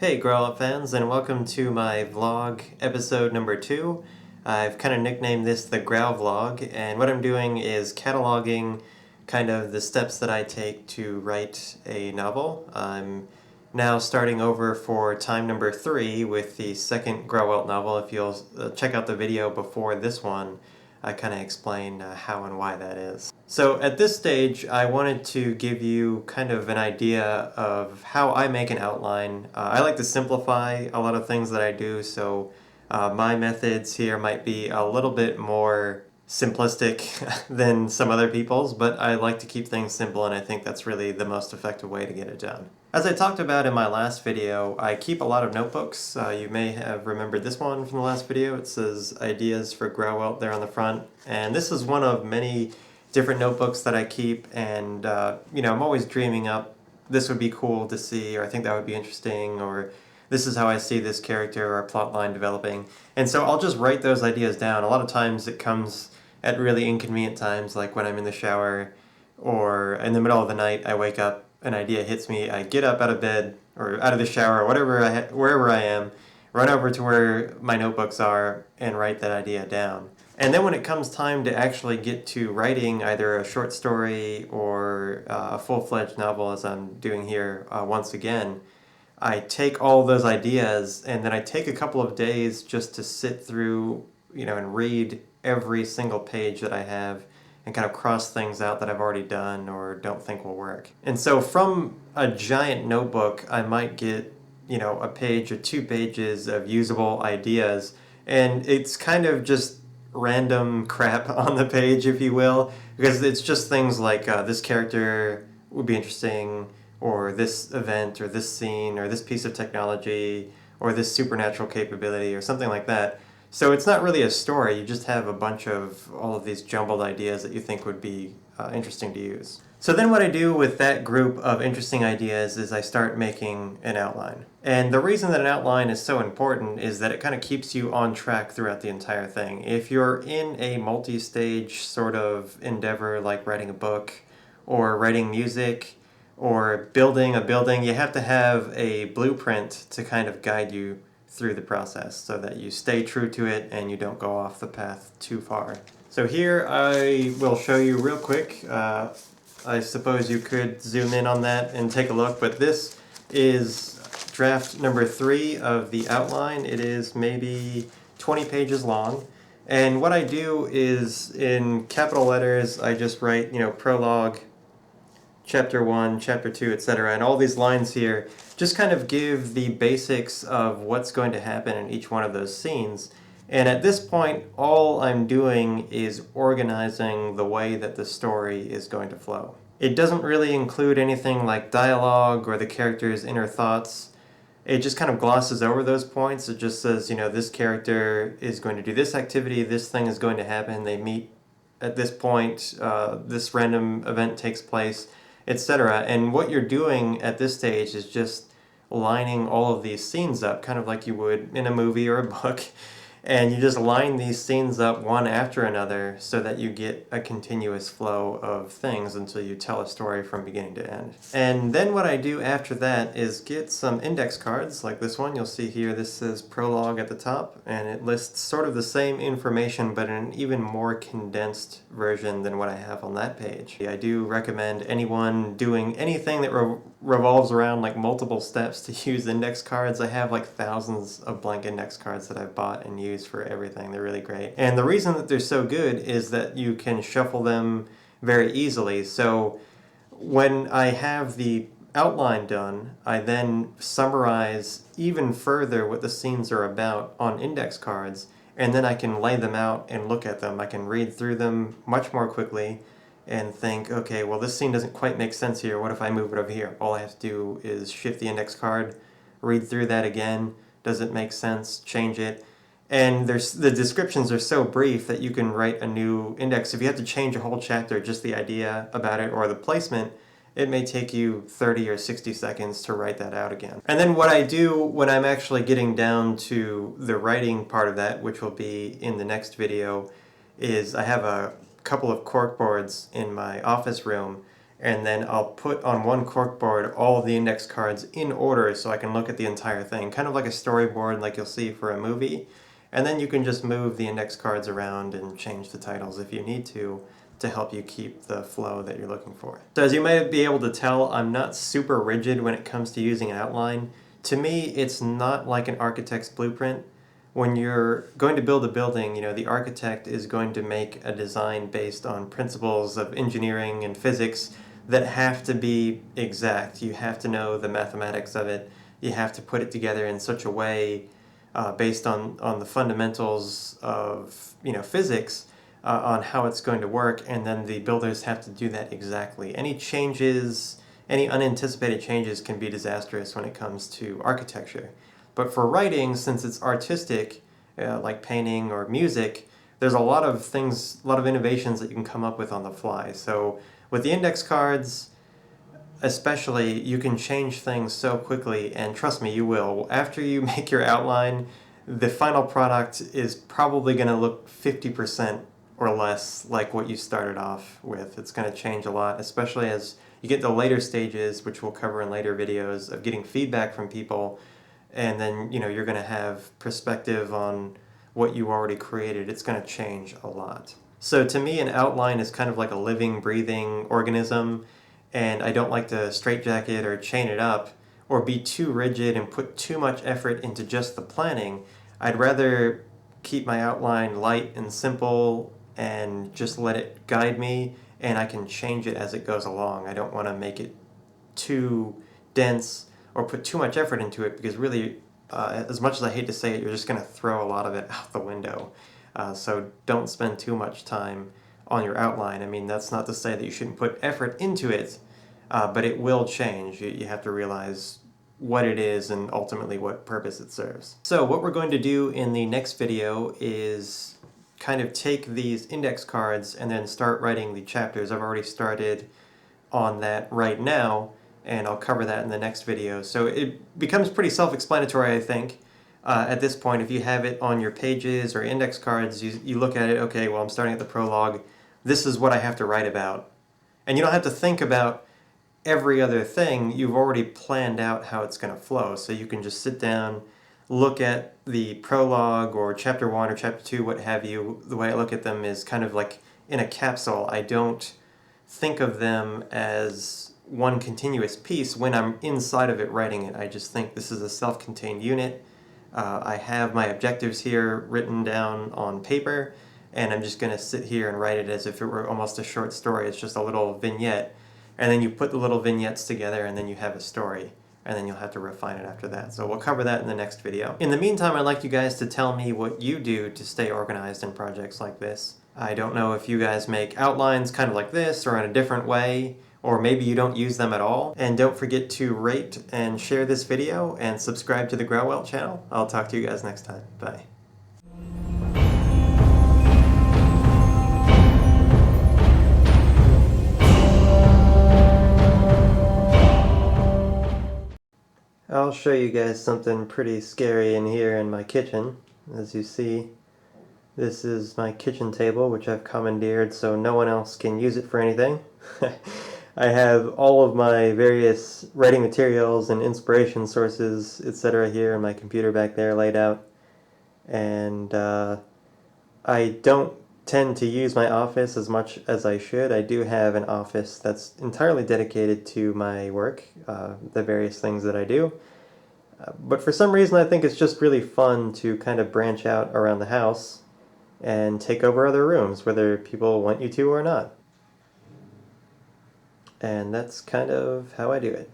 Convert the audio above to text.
Hey Grauwelt fans, and welcome to my vlog episode number 2. I've kind of nicknamed this the Grauvlog, and what I'm doing is cataloging kind of the steps that I take to write a novel. I'm now starting over for time number 3 with the second Grauwelt novel. If you'll check out the video before this one, I kind of explain how and why that is. So at this stage, I wanted to give you kind of an idea of how I make an outline. I like to simplify a lot of things that I do, so my methods here might be a little bit more simplistic than some other people's, but I like to keep things simple, and I think that's really the most effective way to get it done. As I talked about in my last video, I keep a lot of notebooks. You may have remembered this one from the last video. It says Ideas for Grauwelt there on the front, and this is one of many different notebooks that I keep, and I'm always dreaming up, this would be cool to see, or I think that would be interesting, or this is how I see this character or plot line developing. And so I'll just write those ideas down. A lot of times it comes at really inconvenient times, like when I'm in the shower or in the middle of the night. I wake up, an idea hits me, I get up out of bed or out of the shower or wherever I am, run over to where my notebooks are and write that idea down. And then when it comes time to actually get to writing either a short story or a full-fledged novel, as I'm doing here once again, I take all those ideas and then I take a couple of days just to sit through, and read every single page that I have and kind of cross things out that I've already done or don't think will work. And so from a giant notebook, I might get, a page or 2 pages of usable ideas, and it's kind of just random crap on the page, if you will, because it's just things like this character would be interesting, or this event, or this scene, or this piece of technology, or this supernatural capability, or something like that. So it's not really a story, you just have a bunch of all of these jumbled ideas that you think would be interesting to use. So then what I do with that group of interesting ideas is I start making an outline. And the reason that an outline is so important is that it kind of keeps you on track throughout the entire thing. If you're in a multi-stage sort of endeavor like writing a book or writing music or building a building, you have to have a blueprint to kind of guide you through the process so that you stay true to it and you don't go off the path too far. So here I will show you real quick. I suppose you could zoom in on that and take a look, but this is draft number 3 of the outline. It is maybe 20 pages long, and what I do is in capital letters I just write, prologue, chapter 1, chapter 2, etc. And all these lines here just kind of give the basics of what's going to happen in each one of those scenes. And at this point, all I'm doing is organizing the way that the story is going to flow. It doesn't really include anything like dialogue or the character's inner thoughts. It just kind of glosses over those points. It just says, this character is going to do this activity, this thing is going to happen, they meet at this point, this random event takes place, etc. And what you're doing at this stage is just lining all of these scenes up, kind of like you would in a movie or a book. And you just line these scenes up one after another so that you get a continuous flow of things until you tell a story from beginning to end. And then what I do after that is get some index cards like this one. You'll see here this says prologue at the top, and it lists sort of the same information but in an even more condensed version than what I have on that page. I do recommend anyone doing anything that revolves around like multiple steps to use index cards. I have like thousands of blank index cards that I've bought and used for everything. They're really great. And the reason that they're so good is that you can shuffle them very easily. So when I have the outline done, I then summarize even further what the scenes are about on index cards, and then I can lay them out and look at them. I can read through them much more quickly and think, okay, well this scene doesn't quite make sense here. What if I move it over here? All I have to do is shift the index card, read through that again. Does it make sense? Change it. And the descriptions are so brief that you can write a new index. If you have to change a whole chapter, just the idea about it or the placement, it may take you 30 or 60 seconds to write that out again. And then what I do when I'm actually getting down to the writing part of that, which will be in the next video, is I have a couple of corkboards in my office room, and then I'll put on one corkboard all of the index cards in order so I can look at the entire thing, kind of like a storyboard like you'll see for a movie. And then you can just move the index cards around and change the titles if you need to help you keep the flow that you're looking for. So as you might be able to tell, I'm not super rigid when it comes to using an outline. To me, it's not like an architect's blueprint. When you're going to build a building, you know, the architect is going to make a design based on principles of engineering and physics that have to be exact. You have to know the mathematics of it. You have to put it together in such a way based on the fundamentals of, you know, physics on how it's going to work, and then the builders have to do that exactly. Any changes, any unanticipated changes can be disastrous when it comes to architecture. But for writing, since it's artistic, like painting or music, there's a lot of things, a lot of innovations that you can come up with on the fly. So with the index cards, especially, you can change things so quickly, and trust me, you will. After you make your outline, the final product is probably going to look 50% or less like what you started off with. It's going to change a lot, especially as you get to later stages, which we'll cover in later videos, of getting feedback from people, and then, you know, you're going to have perspective on what you already created. It's going to change a lot. So to me, an outline is kind of like a living, breathing organism, and I don't like to straitjacket or chain it up or be too rigid and put too much effort into just the planning. I'd rather keep my outline light and simple and just let it guide me, and I can change it as it goes along. I don't want to make it too dense or put too much effort into it, because really, as much as I hate to say it, you're just going to throw a lot of it out the window. So don't spend too much time on your outline. I mean, that's not to say that you shouldn't put effort into it, but it will change. You have to realize what it is and ultimately what purpose it serves. So what we're going to do in the next video is kind of take these index cards and then start writing the chapters. I've already started on that right now, and I'll cover that in the next video. So it becomes pretty self-explanatory, I think. At this point, if you have it on your pages or index cards, you look at it, okay, well, I'm starting at the prologue. This is what I have to write about. And you don't have to think about every other thing. You've already planned out how it's going to flow. So you can just sit down, look at the prologue or chapter 1 or chapter 2, what have you. The way I look at them is kind of like in a capsule. I don't think of them as one continuous piece when I'm inside of it writing it. I just think this is a self-contained unit. I have my objectives here written down on paper, and I'm just going to sit here and write it as if it were almost a short story. It's just a little vignette, and then you put the little vignettes together, and then you have a story, and then you'll have to refine it after that. So we'll cover that in the next video. In the meantime, I'd like you guys to tell me what you do to stay organized in projects like this. I don't know if you guys make outlines kind of like this or in a different way, or maybe you don't use them at all. And don't forget to rate and share this video and subscribe to the Grauwelt channel. I'll talk to you guys next time. Bye. I'll show you guys something pretty scary in here in my kitchen. As you see, this is my kitchen table, which I've commandeered so no one else can use it for anything. I have all of my various writing materials and inspiration sources, etc. here in my computer back there laid out. And I don't tend to use my office as much as I should. I do have an office that's entirely dedicated to my work, the various things that I do. But for some reason I think it's just really fun to kind of branch out around the house and take over other rooms, whether people want you to or not. And that's kind of how I do it.